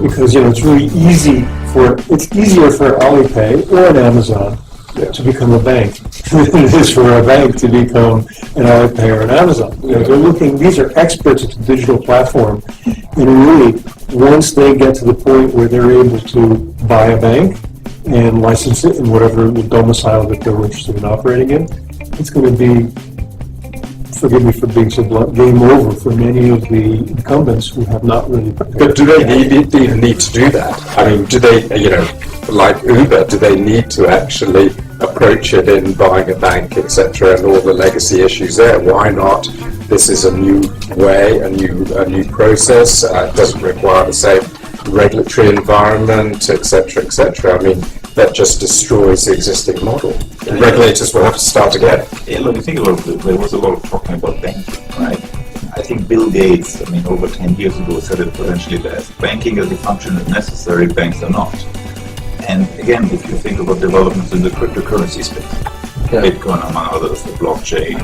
because it's really it's easier for Alipay or an Amazon to become a bank than it is for a bank to become an Alipay or an Amazon. These are experts at the digital platform, and really, once they get to the point where they're able to buy a bank and license it in whatever domicile that they're interested in operating in, it's going to be, forgive me for being so blunt, game over for many of the incumbents who have not really. But do they even need to do that? I mean, do they, like Uber, do they need to actually approach it in buying a bank, etc., and all the legacy issues there? Why not? This is a new way, a new process. It doesn't require the same regulatory environment, etc., etc. I mean, that just destroys the existing model. The regulators will have to start again. Yeah, look, you think about it, there was a lot of talking about banking, right? I think Bill Gates, over 10 years ago, said it potentially best. Banking as a function is necessary, banks are not. And again, if you think about developments in the cryptocurrency space, Bitcoin among others, the blockchain,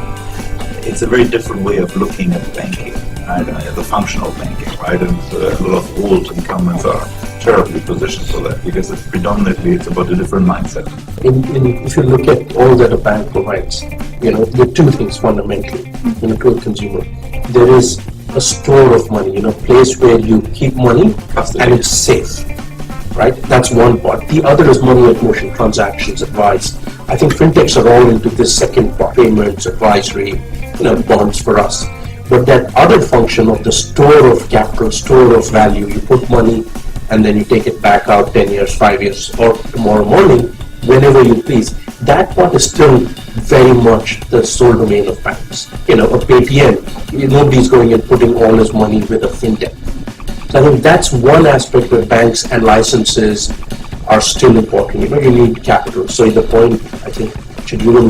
it's a very different way of looking at banking, right? The functional banking, right? And a lot of old incumbents are terribly positioned for that because it's about a different mindset. If you look at all that a bank provides, there are two things fundamentally, to a consumer. There is a store of money, place where you keep money and it's safe. Right? That's one part. The other is money at motion, transactions, advice. I think fintechs are all into this second part, payments, advisory, bonds for us. But that other function of the store of capital, store of value, you put money and then you take it back out 10 years, 5 years, or tomorrow morning, whenever you please. That part is still very much the sole domain of banks. A Paytm, nobody's going and putting all his money with a fintech. So I think that's one aspect where banks and licenses are still important. You need capital. So the point, I think, the euro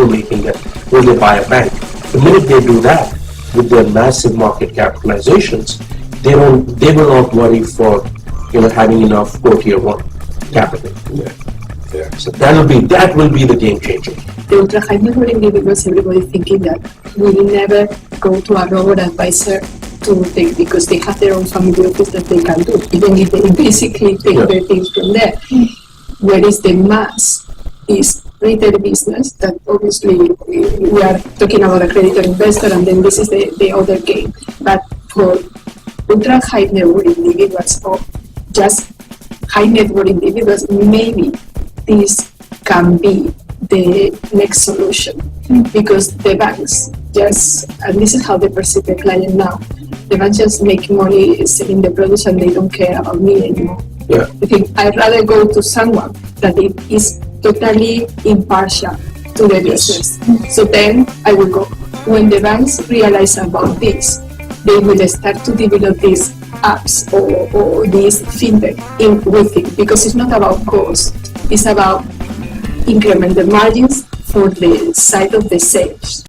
making that when they buy a bank, the minute they do that with their massive market capitalizations, they will not worry for having enough tier 1 capital. So that will be the game changer. The ultra high net worth individuals, everybody thinking that will never go to a robot advisor to take, because they have their own family office that they can do, even if they basically take their things from there. Whereas the mass is retail business, that obviously we are talking about a creditor investor, and then this is the other game. But for ultra high net worth individuals or just high net worth individuals, maybe this can be the next solution, because the banks and this is how they perceive the client now, the banks just make money selling the products and they don't care about me anymore. I think I'd rather go to someone that is totally impartial to the business. So then I will go. When the banks realize about this, they will start to develop these apps or these fintech with it, because it's not about cost, it's about increment the margins for the side of the sales.